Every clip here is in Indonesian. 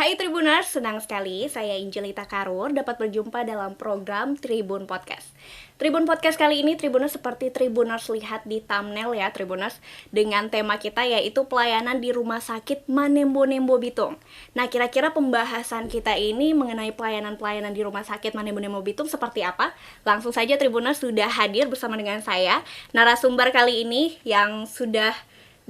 Hai Tribuners, senang sekali saya Injelita Karur dapat berjumpa dalam program Tribun Podcast. Tribun Podcast kali ini Tribuners seperti Tribuners lihat di thumbnail ya Tribuners, dengan tema kita yaitu pelayanan di Rumah Sakit Manembo-Nembo Bitung. Nah, kira-kira pembahasan kita ini mengenai pelayanan-pelayanan di Rumah Sakit Manembo-Nembo Bitung seperti apa? Langsung saja Tribuners sudah hadir bersama dengan saya narasumber kali ini yang sudah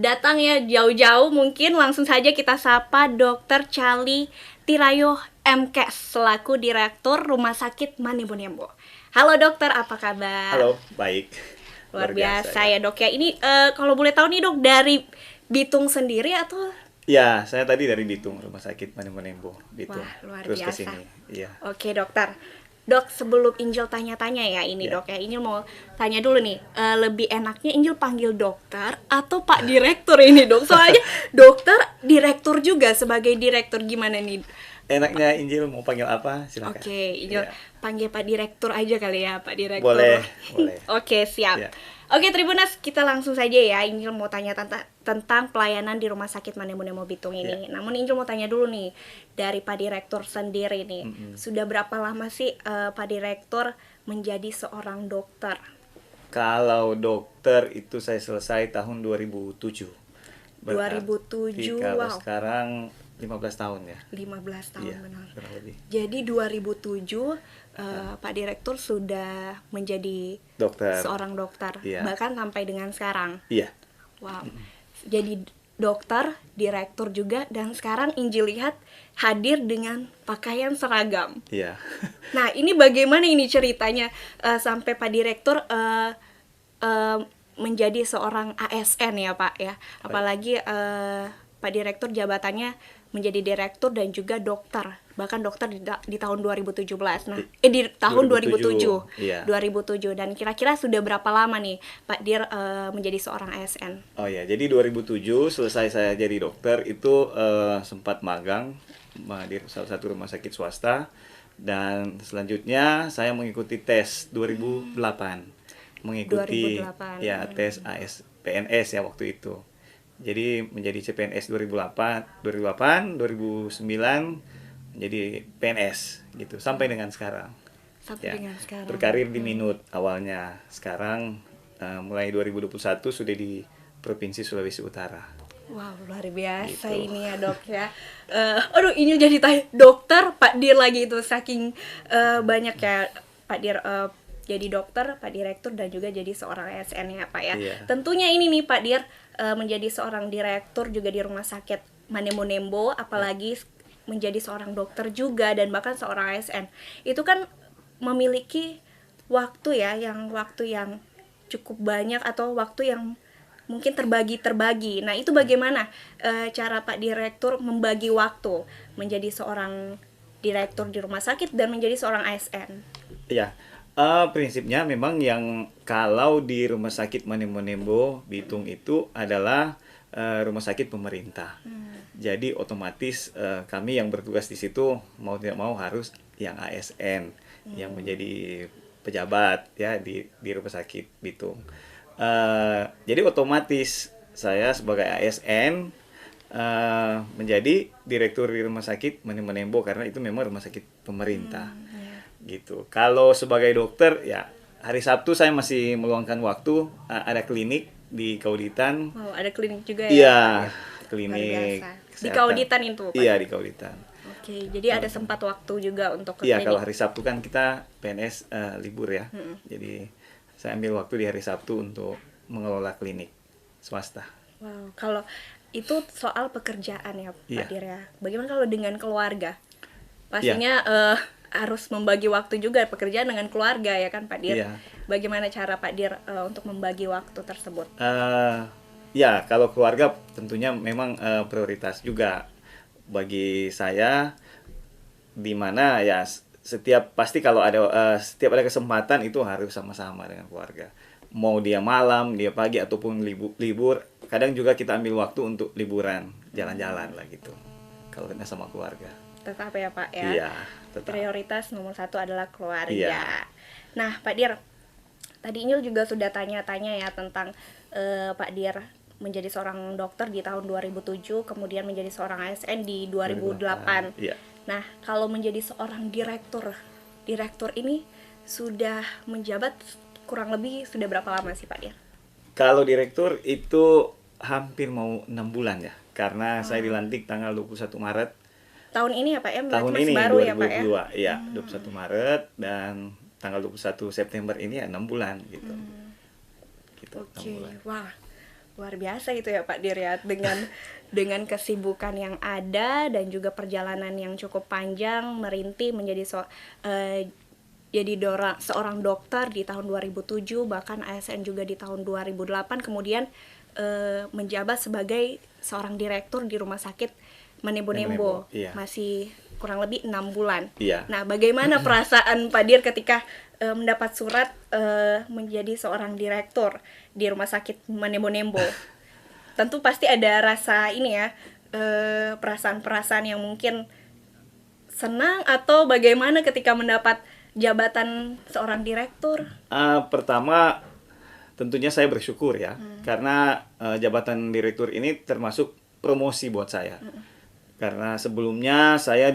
datang ya jauh-jauh, mungkin langsung saja kita sapa Dr. Cali Tirayo MKes selaku Direktur Rumah Sakit Manembo-Nembo. Halo dokter, apa kabar? Halo, baik. Luar biasa ya dok ya. Ini kalau boleh tahu nih dok, dari Bitung sendiri atau? Ya, saya tadi dari Bitung, Rumah Sakit Manembo-Nembo, Bitung. Wah, luar Terus biasa. ke sini. Iya. Oke dokter. Dok, sebelum Injil tanya-tanya ya ini dok ya, Injil mau tanya dulu nih, lebih enaknya Injil panggil dokter atau Pak Direktur ini dok? Soalnya dokter direktur juga, sebagai direktur gimana nih? Enaknya Injil mau panggil apa? Silakan. Oke, Injil Iya. panggil Pak Direktur aja kali ya, Pak Direktur. Boleh. Oke, siap. Iya. Oke, Tribunas, kita langsung saja ya. Injil mau tanya tentang pelayanan di Rumah Sakit Manembo-Nembo Bitung ini. Iya. Namun Injil mau tanya dulu nih, dari Pak Direktur sendiri nih. Sudah berapa lama sih Pak Direktur menjadi seorang dokter? Kalau dokter itu saya selesai tahun 2007. 2007, kalau wow. sekarang 15 tahun ya. 15 tahun Iya, benar. kurang lebih. Jadi 2007 Pak Direktur sudah menjadi Dokter. seorang dokter, Iya. bahkan sampai dengan sekarang. Iya. Wow. Jadi dokter, direktur juga, dan sekarang Injil lihat hadir dengan pakaian seragam. Iya. Nah, ini bagaimana ini ceritanya sampai Pak Direktur menjadi seorang ASN ya Pak ya. Apalagi Pak Direktur jabatannya menjadi direktur dan juga dokter. Bahkan dokter di tahun 2017. Nah, di tahun 2007. 2007. Iya. 2007. Dan kira-kira sudah berapa lama nih Pak Dir menjadi seorang ASN? Oh ya, jadi 2007 selesai saya jadi dokter itu sempat magang di salah satu rumah sakit swasta, dan selanjutnya saya mengikuti tes 2008. Mengikuti 2008. ya tes PNS ya waktu itu. Jadi menjadi CPNS 2008, 2009 menjadi PNS gitu sampai dengan sekarang. Sampai dengan sekarang. Berkarir di Minut awalnya. Sekarang mulai 2021 sudah di Provinsi Sulawesi Utara. Wow, luar biasa Gitu. ini ya dok ya. Aduh, ini jadi dokter Pak Dir lagi itu, saking banyak ya Pak Dir jadi dokter, Pak Direktur, dan juga jadi seorang ASN ya Pak ya. Iya. Tentunya ini nih Pak Dir menjadi seorang direktur juga di Rumah Sakit Manembo-Nembo, apalagi menjadi seorang dokter juga dan bahkan seorang ASN. Itu kan memiliki waktu yang cukup banyak, atau waktu yang mungkin terbagi. Nah, itu bagaimana cara Pak Direktur membagi waktu menjadi seorang direktur di rumah sakit dan menjadi seorang ASN? Ya, prinsipnya memang yang kalau di Rumah Sakit Manembo-Nembo Bitung itu adalah rumah sakit pemerintah. Jadi otomatis kami yang bertugas di situ mau tidak mau harus yang ASN yang menjadi pejabat ya di rumah sakit Bitung. Jadi otomatis saya sebagai ASN menjadi direktur di Rumah Sakit Manembo karena itu memang rumah sakit pemerintah. Gitu. Kalau sebagai dokter ya hari Sabtu saya masih meluangkan waktu, ada klinik di Kauditan. Wow, ada klinik juga ya? Iya, Luar klinik biasa. Di kesehatan. Kauditan itu Pak? Iya, di Kauditan. Oke, jadi ada sempat waktu juga untuk ke Iya, klinik. kalau hari Sabtu kan kita PNS libur ya. Jadi saya ambil waktu di hari Sabtu untuk mengelola klinik swasta. Wow, kalau itu soal pekerjaan ya Pak Iya. Dir ya. Bagaimana kalau dengan keluarga? Pastinya harus membagi waktu juga pekerjaan dengan keluarga ya kan Pak Dir. Iya. Bagaimana cara Pak Dir untuk membagi waktu tersebut? Ya, kalau keluarga tentunya memang prioritas juga bagi saya, di mana ya setiap ada kesempatan itu harus sama-sama dengan keluarga. Mau dia malam, dia pagi ataupun libur, kadang juga kita ambil waktu untuk liburan, jalan-jalan lah gitu. Kalau kita sama keluarga. Tetap ya Pak ya. Iya, tetap. Prioritas nomor 1 adalah keluarga. Iya. Nah Pak Dir, tadi Inul juga sudah tanya-tanya ya tentang Pak Dir menjadi seorang dokter di tahun 2007, kemudian menjadi seorang ASN di 2008. Iya. Nah, kalau menjadi seorang direktur ini sudah menjabat kurang lebih sudah berapa lama sih Pak Dir? Kalau direktur itu hampir mau 6 bulan ya, karena saya dilantik tanggal 21 Maret Tahun ini ya Pak ya? Berarti tahun masih ini, baru ya Pak ya? 2022. Iya, 21 Maret dan tanggal 21 September ini ya 6 bulan gitu. Gitu, 6 Oke, bulan. wah luar biasa itu ya Pak Dir ya, dengan kesibukan yang ada dan juga perjalanan yang cukup panjang merintih menjadi jadi seorang dokter di tahun 2007, bahkan ASN juga di tahun 2008, kemudian menjabat sebagai seorang direktur di Rumah Sakit Manembo Nembo. Iya. Masih kurang lebih 6 bulan. Iya. Nah, bagaimana perasaan Pak Dir ketika mendapat surat menjadi seorang direktur di Rumah Sakit Manembo Nembo? Tentu pasti ada rasa ini ya, perasaan-perasaan yang mungkin senang atau bagaimana ketika mendapat jabatan seorang direktur? Pertama tentunya saya bersyukur ya, karena jabatan direktur ini termasuk promosi buat saya. Karena sebelumnya saya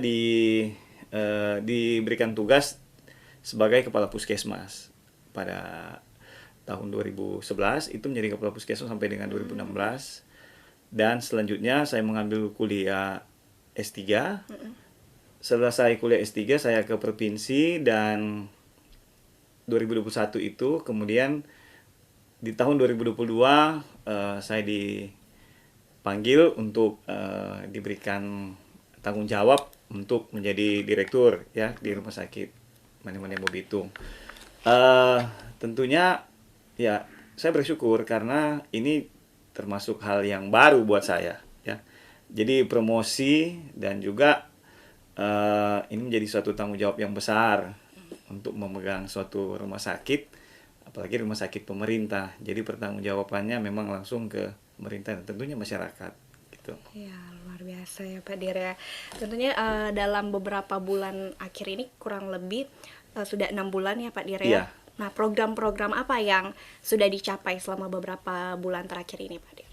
diberikan tugas sebagai kepala puskesmas pada tahun 2011, itu menjadi kepala puskesmas sampai dengan 2016. Dan selanjutnya saya mengambil kuliah S3. Selesai kuliah S3 saya ke provinsi, dan 2021 itu kemudian di tahun 2022 saya dipanggil untuk diberikan tanggung jawab untuk menjadi direktur ya di Rumah Sakit Manembo Nembo Bitung. Tentunya ya saya bersyukur karena ini termasuk hal yang baru buat saya ya. Jadi promosi dan juga ini menjadi suatu tanggung jawab yang besar untuk memegang suatu rumah sakit, apalagi rumah sakit pemerintah. Jadi pertanggungjawabannya memang langsung ke pemerintah dan tentunya masyarakat gitu. Ya, luar biasa ya Pak Dir ya. Tentunya dalam beberapa bulan akhir ini kurang lebih sudah 6 bulan ya Pak Dir ya. Iya. Nah, program-program apa yang sudah dicapai selama beberapa bulan terakhir ini Pak Dir?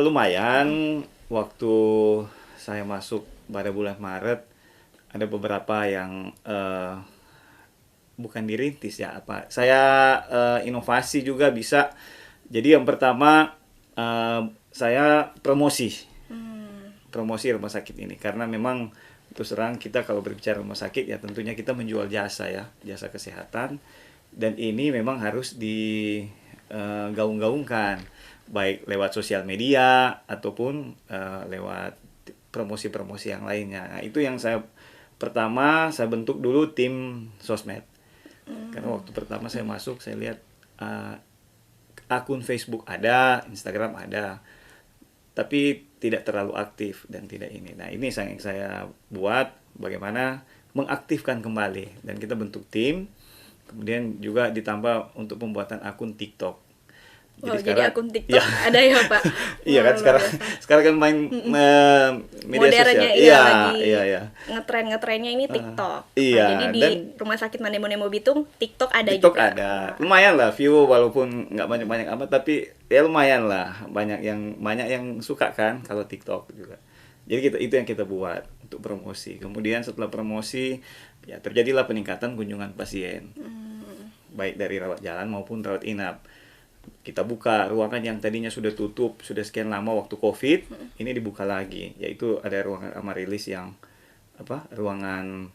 Lumayan, waktu saya masuk pada bulan Maret ada beberapa yang bukan dirintis ya, saya inovasi juga bisa. Jadi yang pertama saya promosi rumah sakit ini, karena memang terus terang kita kalau berbicara rumah sakit ya tentunya kita menjual jasa ya, jasa kesehatan, dan ini memang harus digaung-gaungkan baik lewat sosial media ataupun lewat promosi-promosi yang lainnya. Nah, itu yang pertama saya bentuk dulu tim sosmed. Karena waktu pertama saya masuk saya lihat akun Facebook ada, Instagram ada, tapi tidak terlalu aktif dan tidak ini. Nah, ini yang saya buat bagaimana mengaktifkan kembali, dan kita bentuk tim. Kemudian juga ditambah untuk pembuatan akun TikTok. Jadi akun TikTok ya. Ada ya Pak? Iya kan sekarang kan main media modernnya, sosial. Iya. Ngetrennya ini TikTok. Iya. Jadi di Rumah Sakit Manembo Nembo Bitung TikTok ada TikTok juga. ada. Lumayan lah view, walaupun nggak banyak-banyak amat, tapi ya lumayan lah. Banyak yang suka kan kalau TikTok juga. Jadi itu yang kita buat untuk promosi. Kemudian setelah promosi ya terjadilah peningkatan kunjungan pasien. Baik dari rawat jalan maupun rawat inap. Kita buka ruangan yang tadinya sudah tutup sudah sekian lama waktu COVID, ini dibuka lagi, yaitu ada ruangan Amarilis yang ruangan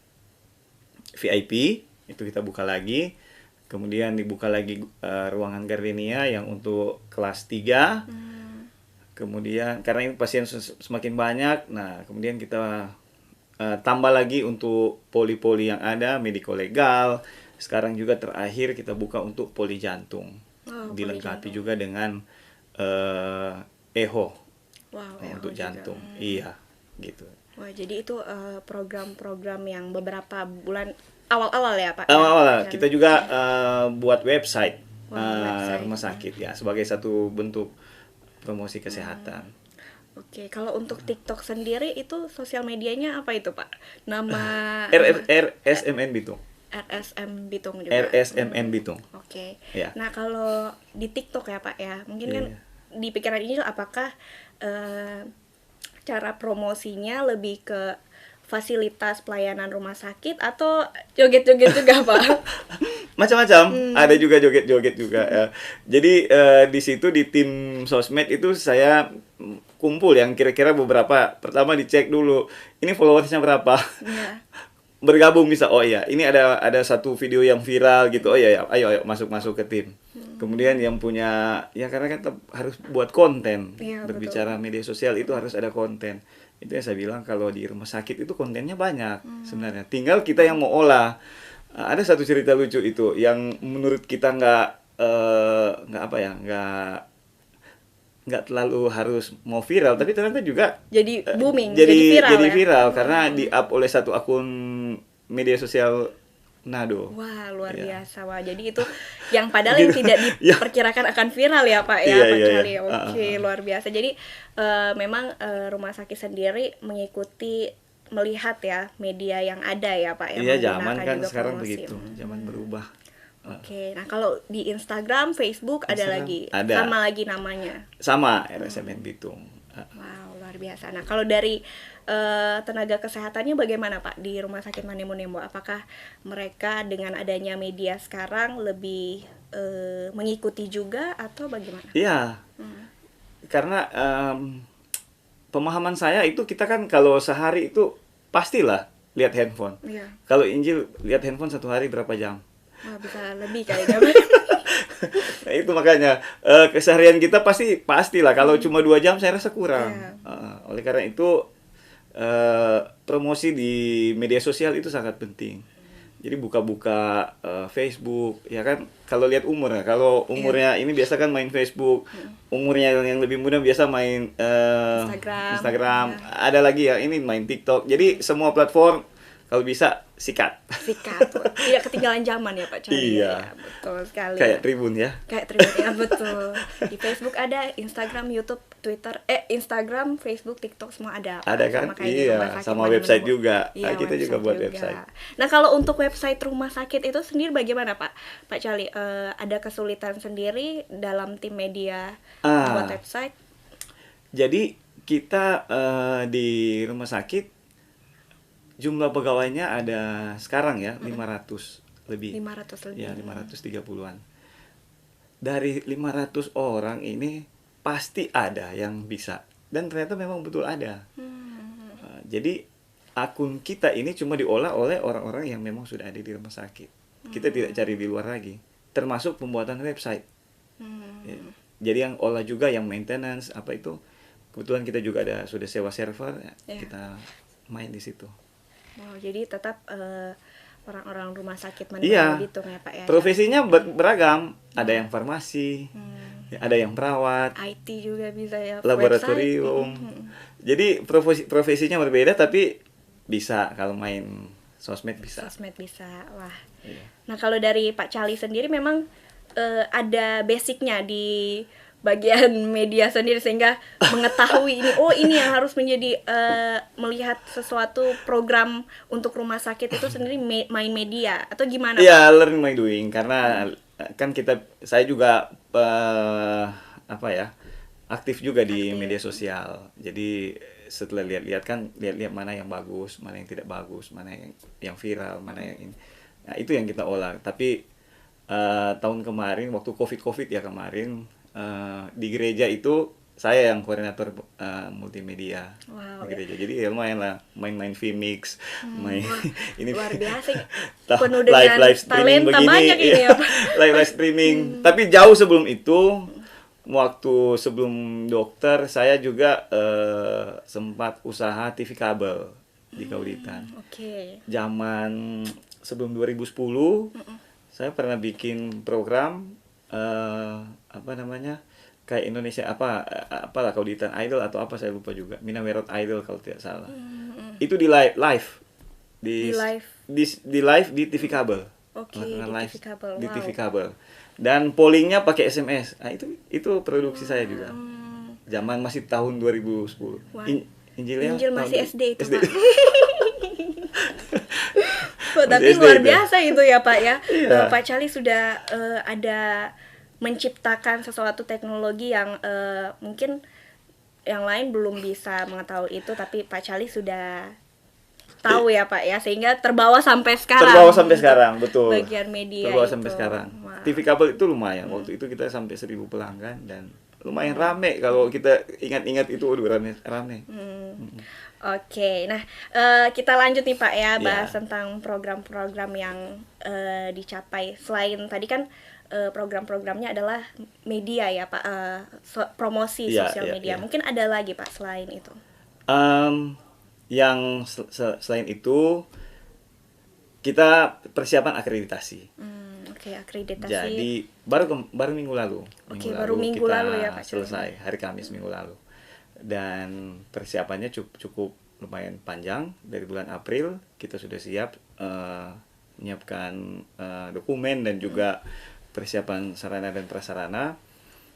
VIP, itu kita buka lagi. Kemudian dibuka lagi ruangan Gardenia yang untuk kelas 3. Kemudian karena ini pasien semakin banyak, nah kemudian kita tambah lagi untuk poli-poli yang ada, mediko legal. Sekarang juga terakhir kita buka untuk poli jantung. Dilengkapi juga dengan echo untuk jantung. Iya, gitu. Wah, jadi itu program-program yang beberapa bulan awal-awal ya Pak? Awal-awal kita juga buat website rumah sakit ya, sebagai satu bentuk promosi kesehatan. Oke, kalau untuk TikTok sendiri itu sosial medianya apa itu Pak? Nama RSMN Bitung. RSM Bitung juga. RSMN Bitung. Oke. Ya. Nah, kalau di TikTok ya Pak ya, mungkin kan Iya. di pikiran ini apakah cara promosinya lebih ke fasilitas pelayanan rumah sakit atau joget-joget juga Pak? Macam-macam, ada juga joget-joget juga ya. Jadi di situ di tim sosmed itu saya kumpul yang kira-kira beberapa. Pertama dicek dulu, ini followersnya berapa. Iya. Bergabung bisa, oh iya, ini ada satu video yang viral gitu. Oh iya, ya, ayo masuk ke tim. Kemudian yang punya, ya karena kan harus buat konten. Iya, Berbicara media sosial itu harus ada konten. Itu yang saya bilang, kalau di rumah sakit itu kontennya banyak sebenarnya. Tinggal kita yang mau olah. Ada satu cerita lucu itu yang menurut kita nggak apa ya, nggak terlalu harus mau viral, tapi ternyata juga Jadi booming, jadi viral jadi ya? viral karena di-up oleh satu akun media sosial Nado. Wah, luar Iya. biasa. Wah, jadi itu yang padahal yang tidak Iya. diperkirakan akan viral ya, Pak ya, Iya, Pak iya, Charlie. iya. Oke, luar biasa. Jadi memang rumah sakit sendiri mengikuti melihat ya media yang ada ya, Pak ya. Iya, zaman menggunakan kan juga sekarang promosi. begitu, zaman berubah. Oke, nah kalau di Instagram, Facebook ada Instagram lagi, ada. sama lagi namanya. Sama RSMN Bitung. Wow, luar biasa. Nah, kalau dari tenaga kesehatannya bagaimana Pak di Rumah Sakit Manemunembo? Apakah mereka dengan adanya media sekarang lebih mengikuti juga atau bagaimana? Iya, karena pemahaman saya itu kita kan kalau sehari itu pastilah lihat handphone. Iya. Kalau Injil lihat handphone satu hari berapa jam? Wah, bisa lebih kayaknya. Nah, itu makanya keseharian kita pastilah kalau cuma 2 jam saya rasa kurang. Iya. Oleh karena itu promosi di media sosial itu sangat penting. Jadi buka-buka Facebook, ya kan? Kalau lihat umur ya, kalau umurnya ini biasa kan main Facebook, umurnya yang lebih muda biasa main Instagram. Ya. Ada lagi ya, ini main TikTok. Jadi semua platform kalau bisa sikat. Sikat. Tidak ketinggalan zaman ya Pak Charlie. Iya. Ya, betul sekali. Kayak Tribun ya. Kayak Tribun ya, betul. Di Facebook ada, Instagram, YouTube, Twitter, Instagram, Facebook, TikTok semua ada. Ada kan? Sama kayak di Iya, Rumah Sakit sama Manemunembo. website juga. Iya, Kita juga buat website. Nah, kalau untuk website rumah sakit itu sendiri bagaimana Pak Charlie? Ada kesulitan sendiri dalam tim media buat website? Jadi kita di rumah sakit jumlah pegawainya ada sekarang ya 500 lebih. 500 lebih. Ya, 530-an. Dari 500 orang ini pasti ada yang bisa. Dan ternyata memang betul ada. Jadi akun kita ini cuma diolah oleh orang-orang yang memang sudah ada di rumah sakit. Kita tidak cari di luar lagi. Termasuk pembuatan website. Ya. Jadi yang olah juga, yang maintenance, apa itu. Kebetulan kita juga sudah sewa server, Ya. kita main di situ. Wow, jadi tetap orang-orang rumah sakit Iya. Bitung ya Pak ya. Profesinya beragam. Ada yang farmasi, ada yang perawat, IT juga bisa ya. laboratorium. Jadi profesinya berbeda tapi bisa kalau main sosmed bisa. Sosmed bisa. Wah. Iya. Nah, kalau dari Pak Charlie sendiri memang ada basicnya di bagian media sendiri sehingga mengetahui ini yang harus menjadi melihat sesuatu program untuk rumah sakit itu sendiri main media atau gimana? Iya, learn by doing karena kan saya juga aktif juga di media sosial. Jadi setelah lihat-lihat mana yang bagus, mana yang tidak bagus, mana yang viral, mana yang ini. Nah, itu yang kita olah. Tapi tahun kemarin waktu COVID ya kemarin di gereja itu saya yang koordinator multimedia. Wow, di gereja. Jadi ya lumayan lah main Vmix, main ini luar biasa. penuh Penuh dengan live streaming talenta begini, banyak ini ya, Pak. live streaming. Tapi jauh sebelum itu, waktu sebelum dokter saya juga sempat usaha TV kabel di Kauditan. Oke. Zaman sebelum 2010 saya pernah bikin program kayak Indonesia apalah Kauditan Idol atau apa saya lupa juga, Minawerot Idol kalau tidak salah. Itu di live Di live. di live di TV kabel. Oke, Melakukan di live TV kabel. di Wow. TV kabel. Dan pollingnya pakai SMS. Nah, itu produksi saya juga. Zaman masih tahun 2010. Wah. Injilnya Injil tahun masih SD itu, SD. Pak. tapi SD luar itu. biasa itu ya Pak ya. Iya. Pak Cali sudah ada menciptakan sesuatu teknologi yang mungkin yang lain belum bisa mengetahui itu, tapi Pak Cali sudah tahu ya Pak ya, sehingga terbawa sampai sekarang. Terbawa sampai untuk sekarang, betul. Bagian media Terbawa itu. sampai sekarang. Wow. TV kabel itu lumayan. Waktu itu kita sampai 1.000 pelanggan dan lumayan rame kalau kita ingat-ingat itu, rame. Oke, nah kita lanjut nih Pak ya, bahas Ya. tentang program-program yang dicapai. Selain tadi kan program-programnya adalah media ya Pak, promosi Iya, sosial iya, media. iya. Mungkin ada lagi Pak selain itu? Yang selain itu kita persiapan akreditasi. Oke, akreditasi. Jadi baru minggu lalu. Oke, baru minggu kita lalu ya, Pak Cali. selesai hari Kamis minggu lalu. Dan persiapannya cukup lumayan panjang. Dari bulan April kita sudah siap menyiapkan dokumen dan juga persiapan sarana dan prasarana.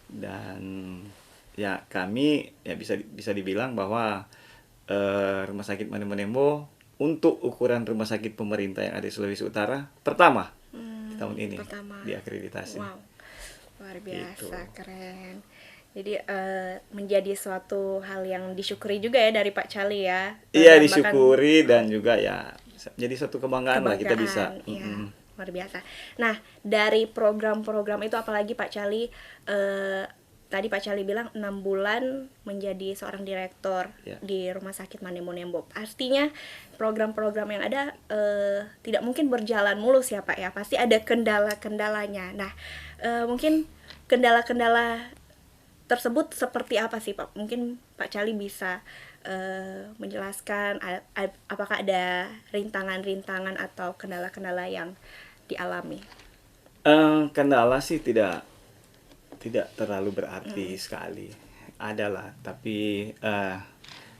Dan ya kami ya bisa dibilang bahwa Rumah Sakit Mane Monembo untuk ukuran rumah sakit pemerintah yang ada di Sulawesi Utara pertama tahun ini pertama. diakreditasi. Wow, luar biasa, Gitu. keren. Jadi menjadi suatu hal yang disyukuri juga ya dari Pak Cali ya. Iya, Bahkan disyukuri dan juga ya jadi satu kebanggaan lah kita bisa. Iya, luar biasa. Nah, dari program-program itu apalagi Pak Cali, tadi Pak Cali bilang 6 bulan menjadi seorang direktur Ya. di Rumah Sakit Mane Monembo. Pastinya program-program yang ada tidak mungkin berjalan mulus ya Pak ya. Pasti ada kendala-kendalanya. Nah, mungkin kendala-kendala tersebut seperti apa sih Pak? Mungkin Pak Cali bisa menjelaskan apakah ada rintangan-rintangan atau kendala-kendala yang dialami. Kendala sih tidak terlalu berarti sekali. Adalah, tapi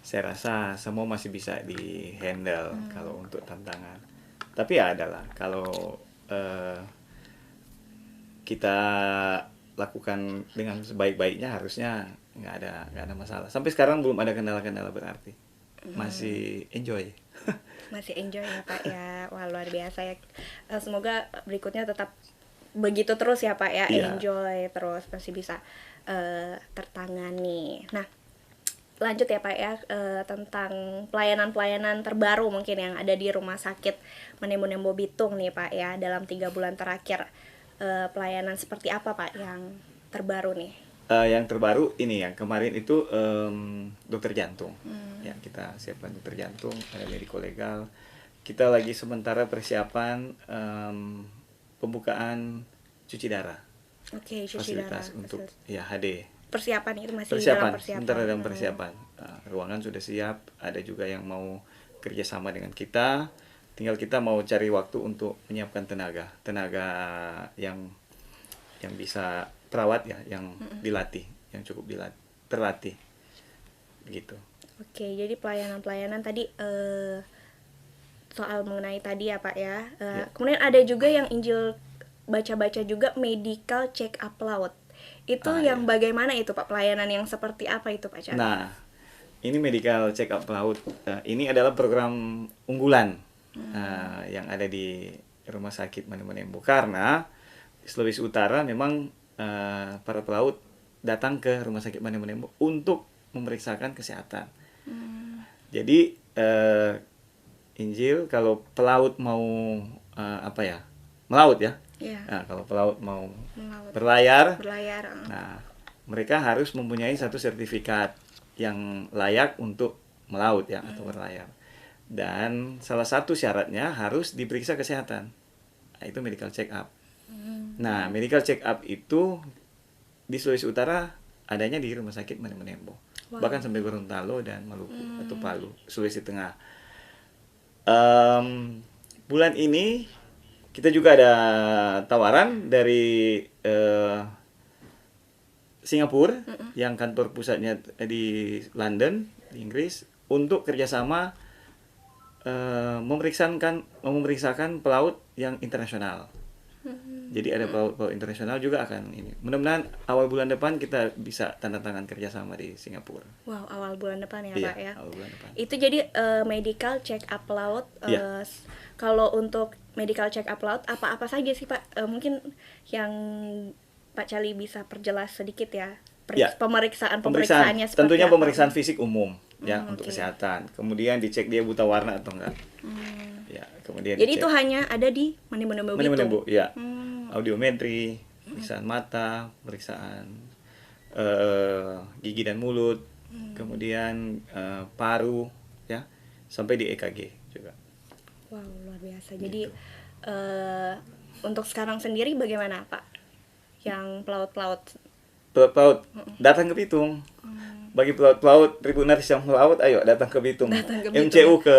saya rasa semua masih bisa di-handle kalau untuk tantangan. Tapi ya adalah kalau kita lakukan dengan sebaik-baiknya harusnya nggak ada masalah. Sampai sekarang belum ada kendala-kendala berarti. Masih enjoy. Masih enjoy ya Pak ya. Wah, luar biasa ya. Semoga berikutnya tetap begitu terus ya Pak ya. Iya. Enjoy terus, pasti bisa tertangani. Nah, lanjut ya Pak ya, tentang pelayanan-pelayanan terbaru mungkin yang ada di Rumah Sakit Mane Monembo Bitung nih Pak ya, dalam 3 bulan terakhir. Pelayanan seperti apa Pak yang terbaru nih? Yang terbaru ini yang kemarin itu dokter jantung. Ya, kita siapkan dokter jantung, ada mediko legal. Kita lagi sementara persiapan pembukaan cuci darah. Oke, cuci darah. Fasilitas untuk ya HD. Persiapan itu masih dalam Persiapan, persiapan. sementara dalam persiapan. Ruangan sudah siap, ada juga yang mau kerjasama dengan kita. Tinggal kita mau cari waktu untuk menyiapkan tenaga yang bisa perawat ya, yang dilatih, yang cukup terlatih, gitu. Oke, jadi pelayanan-pelayanan tadi soal mengenai tadi ya Pak ya. Kemudian ada juga yang Injil baca-baca juga medical check up laut. Itu yang bagaimana itu Pak? Pelayanan yang seperti apa itu Pak Cali? Nah, ini medical check up laut. Ini adalah program unggulan yang ada di Rumah Sakit Mane Monembo, karena di Sulawesi Utara memang para pelaut datang ke Rumah Sakit Mane Monembo untuk memeriksakan kesehatan. Jadi Injil kalau pelaut mau melaut ya. Iya. Nah, kalau pelaut mau Melaut. berlayar, Berlayar. nah mereka harus mempunyai satu sertifikat yang layak untuk melaut ya atau berlayar. Dan salah satu syaratnya harus diperiksa kesehatan. Nah, itu medical check up. Nah, medical check up itu di Sulawesi Utara adanya di Rumah Sakit Mane Monembo. Wow. Bahkan sampai Gorontalo dan Maluku atau Palu, Sulawesi Tengah. Bulan ini kita juga ada tawaran dari Singapura yang kantor pusatnya di London, di Inggris, untuk kerjasama memeriksakan pelaut yang internasional. Jadi ada pelaut internasional juga akan ini. Mudah-mudahan awal bulan depan kita bisa tanda tangan kerjasama di Singapura. Wow, awal bulan depan ya Iya, Pak ya. awal bulan depan. Itu jadi medical check up laut. Iya. Kalau untuk medical check up laut apa-apa saja sih Pak? Mungkin yang Pak Cali bisa perjelas sedikit ya. Ya. Pemeriksaannya seperti tentunya apa? pemeriksaan fisik umum ya untuk oke. kesehatan. Kemudian dicek dia buta warna atau enggak. Ya, kemudian Jadi dicek. itu hanya ada di Manembo Menembu, ya. Hmm. Audiometri, pemeriksaan mata, pemeriksaan gigi dan mulut, kemudian paru, ya, sampai di EKG juga. Wow, luar biasa. Jadi untuk sekarang sendiri bagaimana Pak? Yang pelaut-pelaut. Pelaut datang ke Bitung. Bagi pelaut-pelaut Tribuners yang melaut, ayo datang ke Bitung. Datang ke Bitung, MCU ke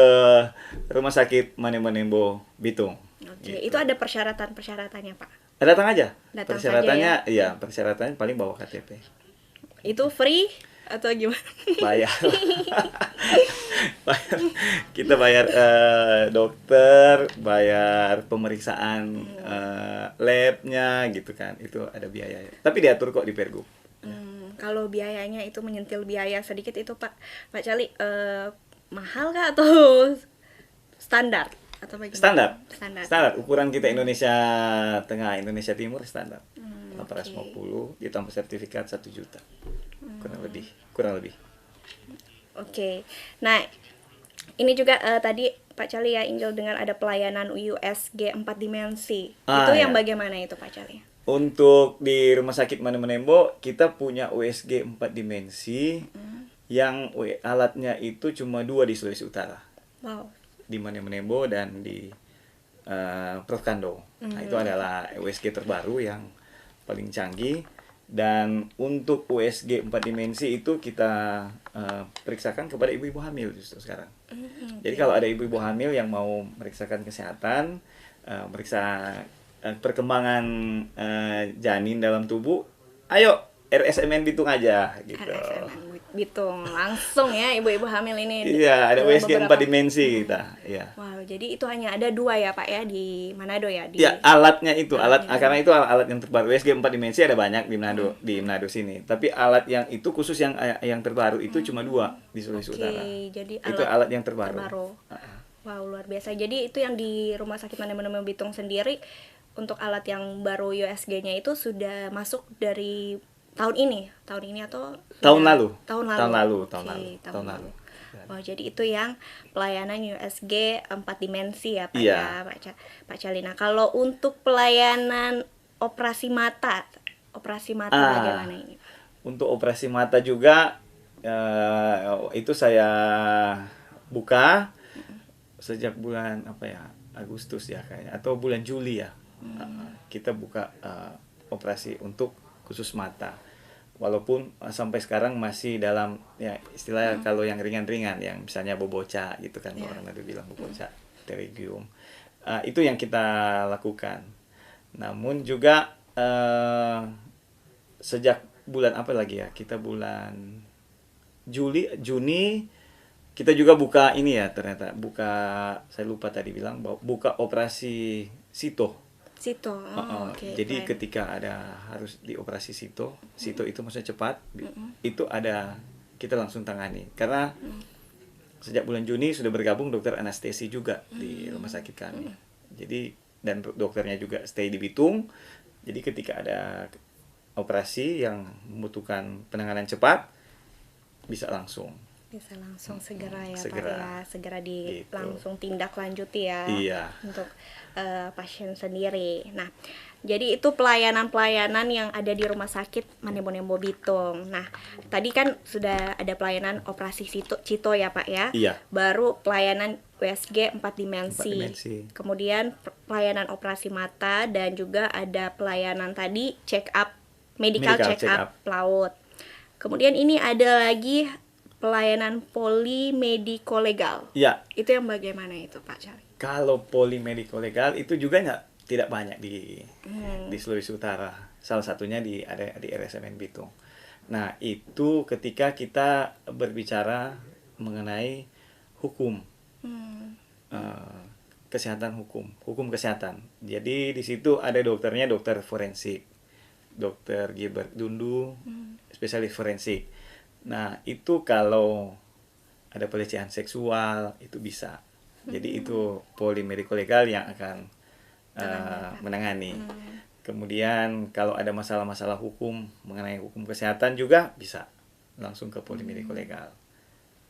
Rumah Sakit Manembo Bitung. Oke, itu ada persyaratan-persyaratannya Pak. Datang aja. Datang Persyaratannya, saja iya, persyaratannya paling bawa KTP. Itu free atau gimana? Bayar. Kita bayar dokter, bayar pemeriksaan labnya gitu kan, itu ada biaya. Tapi diatur kok di Pergub. Kalau biayanya itu menyentil biaya sedikit itu Pak Cali mahal kah atau standar atau bagaimana? Standar. Ukuran kita Indonesia Tengah, Indonesia Timur standar. 850 ditambah sertifikat 1 juta. Kurang lebih. Oke. Nah, ini juga tadi Pak Cali ya Angel dengar ada pelayanan USG 4 dimensi. Itu yang ya. bagaimana itu Pak Cali? Untuk di Rumah Sakit Manembo kita punya USG 4 dimensi yang alatnya itu cuma 2 di Sulawesi Utara. Wow. Di Manembo dan di Prof. Kando. Nah, itu adalah USG terbaru yang paling canggih. Dan untuk USG 4 dimensi itu kita periksakan kepada ibu-ibu hamil justru sekarang. Jadi kalau ada ibu-ibu hamil yang mau meriksakan kesehatan, meriksa perkembangan janin dalam tubuh, ayo RSMN Bitung aja gitu. RSMN Bitung langsung ya ibu-ibu hamil ini. Iya, ada USG 4 dimensi kita. Iya. Wow, jadi itu hanya ada 2 ya Pak ya di Manado ya? Ya, alatnya itu karena itu alat yang terbaru. USG 4 dimensi ada banyak di Manado sini. Tapi alat yang itu khusus yang terbaru itu cuma 2 di Sulawesi Utara. Jadi itu alat yang terbaru. Wow, luar biasa. Jadi itu yang di Rumah Sakit Manembo Bitung sendiri untuk alat yang baru USG-nya itu sudah masuk dari tahun ini atau tahun lalu. Tahun lalu. Wah, jadi itu yang pelayanan USG 4 dimensi ya Pak ya, Pak Cali. Nah, kalau untuk pelayanan operasi mata bagaimana ini? Untuk operasi mata juga itu saya buka sejak bulan Agustus ya kayaknya atau bulan Juli ya. Kita buka operasi untuk khusus mata. Walaupun sampai sekarang masih dalam ya istilah kalau yang ringan-ringan yang misalnya boboca gitu kan orang ada bilang boboca, pterygium. Itu yang kita lakukan. Namun juga sejak bulan apa lagi ya? Kita bulan Juni kita juga buka ini ya ternyata saya lupa tadi bilang buka operasi sito. Okay, jadi ketika harus dioperasi sito itu maksudnya cepat, itu kita langsung tangani karena sejak bulan Juni sudah bergabung dokter anestesi juga di rumah sakit kami. Jadi dan dokternya juga stay di Bitung. Jadi ketika ada operasi yang membutuhkan penanganan cepat bisa langsung segera ya segera. Pak ya, segera Gitu. langsung tindak lanjuti ya untuk pasien sendiri. Nah, jadi itu pelayanan-pelayanan yang ada di Rumah Sakit Manembo Bitung. Nah, tadi kan sudah ada pelayanan operasi Cito ya Pak ya. Iya. Baru pelayanan USG 4 dimensi. Kemudian pelayanan operasi mata dan juga ada pelayanan tadi medical check up laut. Kemudian ini ada lagi pelayanan polimedico legal. Iya. Itu yang bagaimana itu Pak Cali? Kalau polimedico legal itu juga tidak banyak di Sulawesi Utara. Salah satunya ada di RSMN Bitung. Nah, itu ketika kita berbicara mengenai hukum. kesehatan hukum kesehatan. Jadi di situ ada dokternya, dokter forensik, dokter Gilbert Dundu, spesialis forensik. Nah, itu kalau ada pelecehan seksual itu bisa. Jadi itu poli medico legal yang akan menangani. Kemudian kalau ada masalah-masalah hukum mengenai hukum kesehatan juga bisa langsung ke poli medico legal.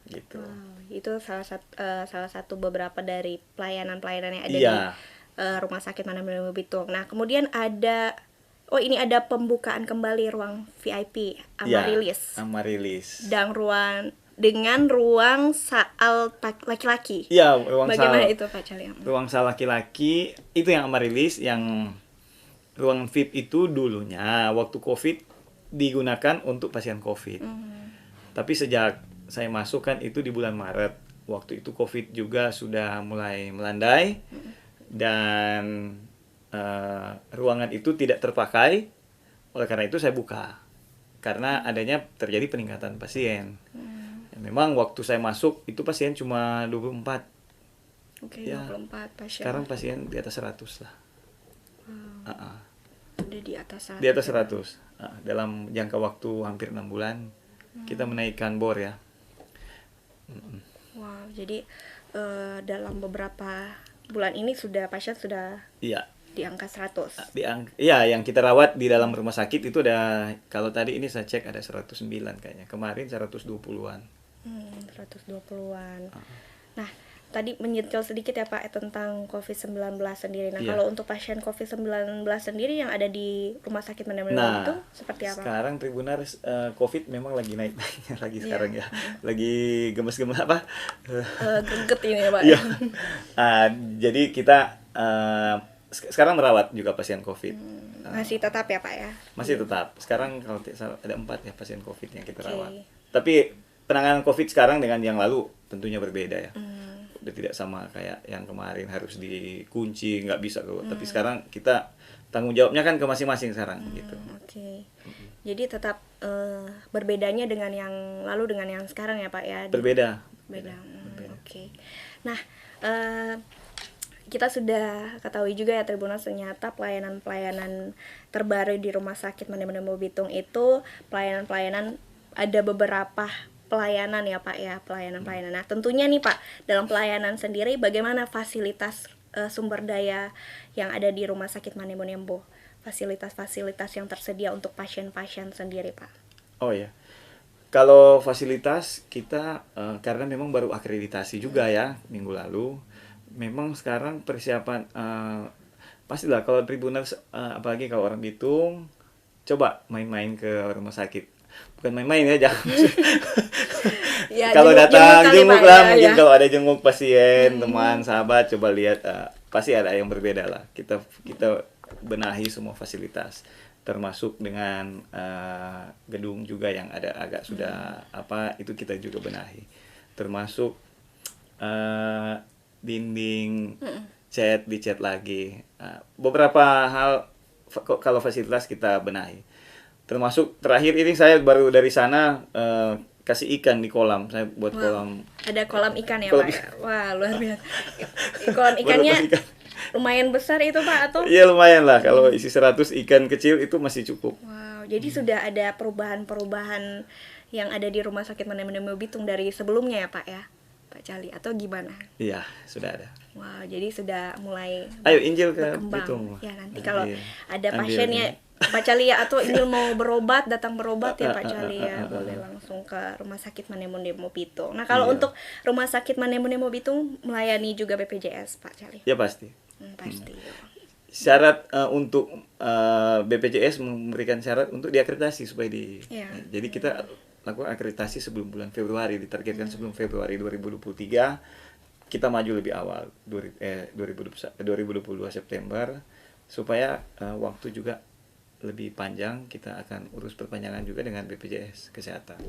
Gitu. Itu salah satu beberapa dari pelayanan-pelayanan yang ada Iya. di Rumah Sakit Manabonembo Bitung. Nah, kemudian ini ada pembukaan kembali ruang VIP Amarilis. Ya, Amarilis. Dengan ruang saal laki-laki. Iya, ruang Bagaimana saal. itu Pak Cali? Ruang saal laki-laki itu yang Amarilis, yang ruang VIP itu dulunya waktu COVID digunakan untuk pasien COVID. Tapi sejak saya masuk kan itu di bulan Maret. Waktu itu COVID juga sudah mulai melandai dan ruangan itu tidak terpakai. Oleh karena itu saya buka. Karena adanya terjadi peningkatan pasien. Memang waktu saya masuk itu pasien cuma 24. Oke, Ya, 24 pasien. Sekarang pasien di atas 100 lah. Udah di atas 100. Di atas 100. Dalam jangka waktu hampir 6 bulan kita menaikkan bor ya. Wow, jadi dalam beberapa bulan ini pasien sudah Iya. di angka 100. Iya, yang kita rawat di dalam rumah sakit itu ada, kalau tadi ini saya cek ada 109 kayaknya. Kemarin 120-an. 120-an. Nah, tadi menyentil sedikit ya Pak tentang COVID-19 sendiri. Nah, Iya. kalau untuk pasien COVID-19 sendiri yang ada di Rumah Sakit Manabonembo Nah, itu seperti apa? sekarang Tribuners COVID memang lagi naik-naiknya lagi Iya. sekarang ya. Lagi gemes-gemes apa? Greget ini ya Pak. Iya. Jadi kita sekarang merawat juga pasien COVID. Masih tetap ya Pak ya? Masih tetap. Sekarang kalau tidak salah ada 4 ya pasien COVID yang kita Oke. rawat. Tapi penanganan COVID sekarang dengan yang lalu tentunya berbeda ya. Udah tidak sama kayak yang kemarin harus dikunci, nggak bisa keluar. Tapi sekarang kita tanggung jawabnya kan ke masing-masing sekarang gitu. Oke. Jadi tetap berbedanya dengan yang lalu dengan yang sekarang ya Pak ya? Berbeda. Beda. Oke. Nah, kita sudah ketahui juga ya Tribuners, ternyata pelayanan-pelayanan terbaru di Rumah Sakit Manabonembo Bitung itu pelayanan-pelayanan, ada beberapa pelayanan ya Pak ya, pelayanan-pelayanan. Nah, tentunya nih Pak, dalam pelayanan sendiri bagaimana fasilitas sumber daya yang ada di Rumah Sakit Manabonembo? Fasilitas-fasilitas yang tersedia untuk pasien-pasien sendiri Pak. Oh ya. Kalau fasilitas kita karena memang baru akreditasi juga ya minggu lalu. Memang sekarang persiapan pastilah kalau Tribuners apalagi kalau orang Bitung coba main-main ke rumah sakit. Bukan main-main ya, jangan. Ya, kalau jenguk datang kali, jenguk Pak, lah, ya, mungkin ya. kalau ada jenguk pasien, teman, sahabat, coba lihat pasti ada yang berbeda lah. Kita benahi semua fasilitas, termasuk dengan gedung juga yang ada agak sudah itu kita juga benahi, termasuk dinding dicat lagi, beberapa hal kalau fasilitas kita benahi, termasuk terakhir ini saya baru dari sana kasih ikan di kolam, saya buat kolam. Ada kolam ikan ya Kolam Pak ya? Wah, luar biasa. Kolam ikannya lumayan besar itu Pak atau? Iya lumayan lah, kalau isi 100 ikan kecil itu masih cukup. Wow, jadi sudah ada perubahan-perubahan yang ada di Rumah Sakit Manabonembo Bitung dari sebelumnya ya Pak ya? Pak Cali, atau gimana? Iya, sudah ada. Wow, jadi sudah mulai Ayo Injil ke berkembang. Bitung. Ya, nanti kalau Ambil. ada Ambil pasiennya ini. Pak Cali ya, atau ingin mau datang berobat ya Pak Cali ya, boleh langsung ke Rumah Sakit Manabonembo Bitung. Nah, kalau Iya. untuk Rumah Sakit Manabonembo Bitung melayani juga BPJS Pak Cali? Ya pasti. Pasti. Syarat untuk BPJS memberikan syarat untuk diakreditasi supaya Iya. Jadi kita lakukan akreditasi sebelum bulan Februari, ditargetkan sebelum Februari 2023. Kita maju lebih awal 2022 September supaya waktu juga lebih panjang. Kita akan urus perpanjangan juga dengan BPJS Kesehatan.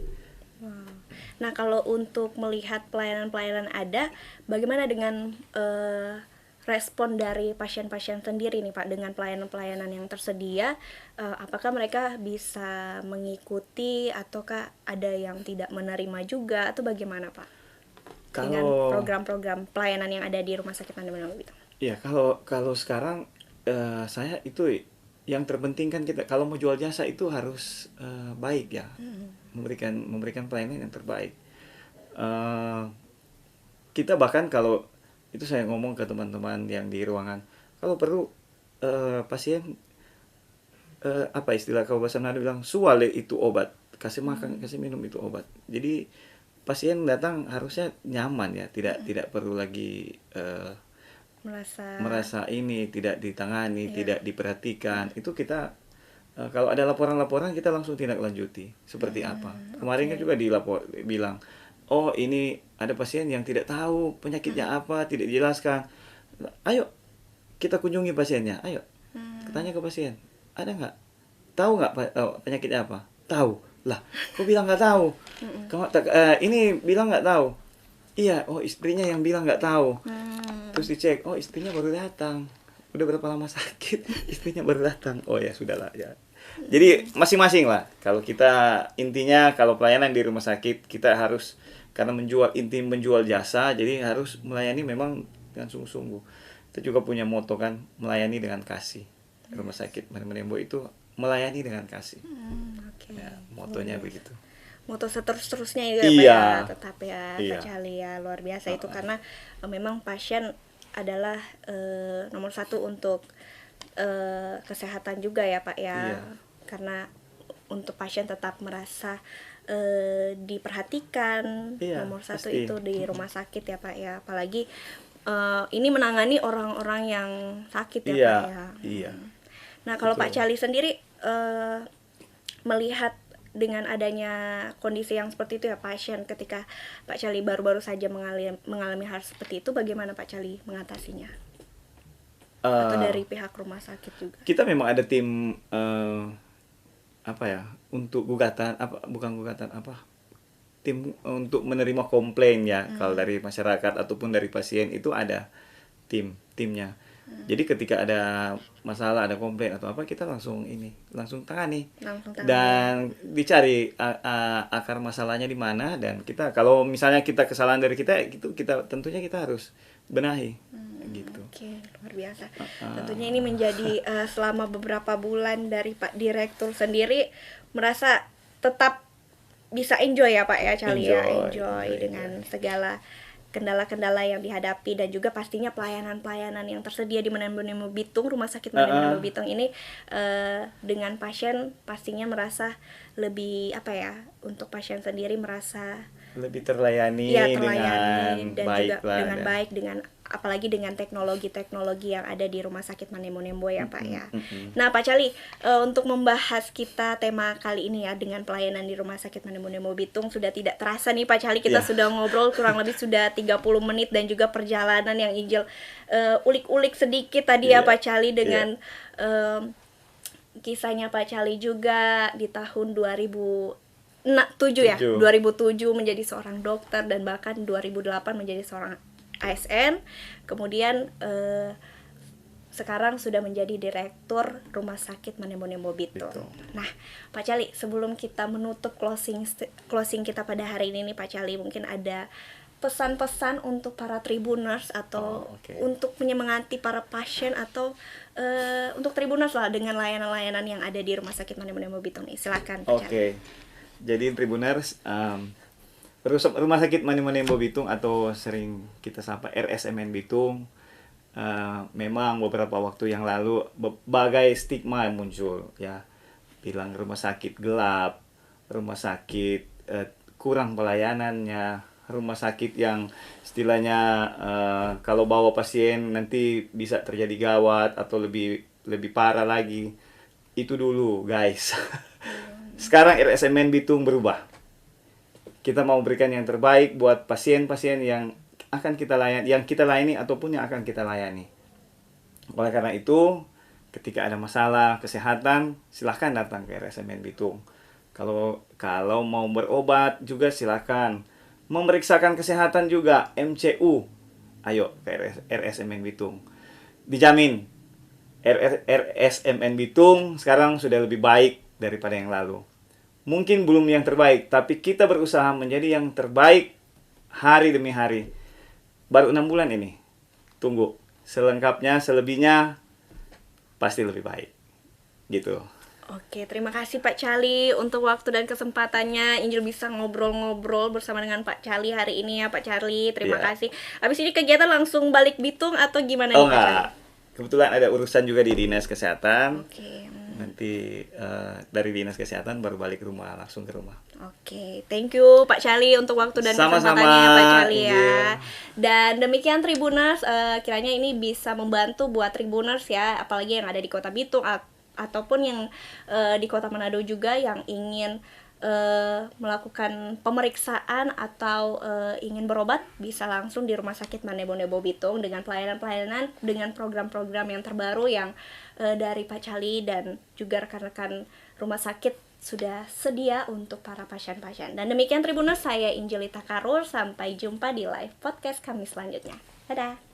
Wow. Nah, kalau untuk melihat pelayanan-pelayanan ada, bagaimana dengan respon dari pasien-pasien sendiri nih Pak dengan pelayanan-pelayanan yang tersedia? Apakah mereka bisa mengikuti ataukah ada yang tidak menerima juga, atau bagaimana Pak? Dengan Kalau program-program pelayanan yang ada di Rumah Sakit Manabonembo Bitung. Ya, kalau kalau sekarang saya itu yang terpenting kan kita kalau mau jual jasa itu harus baik ya, memberikan pelayanan yang terbaik. Eh, kita bahkan kalau itu saya ngomong ke teman-teman yang di ruangan, kalau perlu pasien apa istilah kalau bahasa Manado bilang suale itu obat, kasih makan kasih minum itu obat. Jadi pasien datang harusnya nyaman ya, tidak perlu lagi merasa ini tidak ditangani, tidak diperhatikan. Itu kita kalau ada laporan-laporan kita langsung tindak lanjuti seperti apa. Kemarin kan juga bilang, oh ini ada pasien yang tidak tahu penyakitnya apa, tidak dijelaskan. Ayo kita kunjungi pasiennya, ayo tanya ke pasien, ada nggak, tahu nggak penyakitnya apa? Tahu lah, kok bilang nggak tahu? Ini bilang nggak tahu. Iya, oh istrinya yang bilang nggak tahu. Terus dicek, oh istrinya baru datang. Udah berapa lama sakit? Istrinya baru datang. Oh ya sudahlah ya. Jadi masing-masing lah. Kalau kita intinya kalau pelayanan di rumah sakit kita harus karena menjual jasa, jadi harus melayani memang dengan sungguh-sungguh. Kita juga punya moto kan, melayani dengan kasih. Rumah sakit Manembo itu melayani dengan kasih. Ya, motonya begitu. Moto seterus-terusnya juga Iya. Pak ya, tetap ya Pak Cali ya, luar biasa itu karena memang pasien adalah nomor satu untuk kesehatan juga ya Pak ya. Iya. Karena untuk pasien tetap merasa diperhatikan, Iya, nomor satu pasti. itu di rumah sakit ya Pak ya, apalagi ini menangani orang-orang yang sakit ya Iya, Pak ya. iya. Nah kalau Betul. Pak Cali sendiri melihat dengan adanya kondisi yang seperti itu ya pasien, ketika Pak Cali baru-baru saja mengalami hal seperti itu, bagaimana Pak Cali mengatasinya? Atau dari pihak rumah sakit juga? Kita memang ada tim apa ya, untuk gugatan tim untuk menerima komplain ya. Kalau dari masyarakat ataupun dari pasien itu ada timnya. Jadi ketika ada masalah, ada komplain atau apa, kita langsung tangani. Dan dicari akar masalahnya di mana, dan kita kalau misalnya kesalahan dari kita itu tentunya kita harus benahi gitu. Oke, luar biasa. Tentunya ini menjadi selama beberapa bulan dari Pak Direktur sendiri merasa tetap bisa enjoy ya Pak ya, Cali ya, enjoy dengan segala kendala-kendala yang dihadapi, dan juga pastinya pelayanan-pelayanan yang tersedia di Manembo Bitung, Rumah Sakit Manembo Bitung ini dengan pasien pastinya merasa lebih untuk pasien sendiri merasa lebih terlayani, dengan dan baik juga dengan baik, dengan apalagi dengan teknologi yang ada di Rumah Sakit Manembo ya Pak ya. Nah Pak Cali, untuk membahas kita tema kali ini ya dengan pelayanan di Rumah Sakit Manembo Bitung, sudah tidak terasa nih Pak Cali kita sudah ngobrol kurang lebih sudah 30 menit, dan juga perjalanan yang Injil ulik-ulik sedikit tadi ya Pak Cali dengan kisahnya Pak Cali juga di tahun 2007 ya, 2007 menjadi seorang dokter, dan bahkan 2008 menjadi seorang ASN, kemudian sekarang sudah menjadi Direktur Rumah Sakit Manembo Bitung. Nah, Pak Cali, sebelum kita menutup closing kita pada hari ini nih Pak Cali, mungkin ada pesan-pesan untuk para Tribuners atau untuk menyemangati para pasien atau untuk Tribuners lah dengan layanan-layanan yang ada di Rumah Sakit Manembo Bitung nih. Silakan Pak Cali. Jadi Tribuners, Rumah Sakit Manembo Bitung atau sering kita sapa RSMN Bitung, memang beberapa waktu yang lalu berbagai stigma yang muncul ya, bilang rumah sakit gelap, rumah sakit kurang pelayanannya, rumah sakit yang istilahnya kalau bawa pasien nanti bisa terjadi gawat atau lebih parah lagi. Itu dulu guys. Sekarang RSMN Bitung berubah. Kita mau berikan yang terbaik buat pasien-pasien yang akan kita layani ataupun yang akan kita layani. Oleh karena itu, ketika ada masalah kesehatan, silahkan datang ke RSMN Bitung. Kalau mau berobat juga silahkan. Memeriksakan kesehatan juga, MCU. Ayo ke RSMN Bitung. Dijamin, RSMN Bitung sekarang sudah lebih baik daripada yang lalu. Mungkin belum yang terbaik, tapi kita berusaha menjadi yang terbaik hari demi hari. Baru 6 bulan ini. Tunggu. selengkapnya, selebihnya pasti lebih baik. Gitu. Oke, terima kasih Pak Cali untuk waktu dan kesempatannya. Injil bisa ngobrol-ngobrol bersama dengan Pak Cali hari ini ya Pak Cali. Terima Iya. kasih. Habis ini kegiatan langsung balik Bitung atau gimana Oh nih Pak Cali? enggak. Kebetulan ada urusan juga di Dinas Kesehatan. Oke. Nanti dari Dinas Kesehatan baru balik ke rumah, langsung ke rumah. Oke, thank you Pak Cali untuk waktu dan Sama-sama, kesempatannya Pak Cali ya. Injil. Dan demikian Tribuners, kiranya ini bisa membantu buat Tribuners ya, apalagi yang ada di Kota Bitung ataupun yang di Kota Manado juga yang ingin melakukan pemeriksaan atau ingin berobat, bisa langsung di Rumah Sakit Manebo-Nebo Bitung dengan pelayanan-pelayanan dengan program-program yang terbaru yang dari Pak Cali dan juga rekan-rekan rumah sakit sudah sedia untuk para pasien-pasien. Dan demikian Tribuners, saya Injelita Karur, sampai jumpa di live podcast kami selanjutnya. Dadah.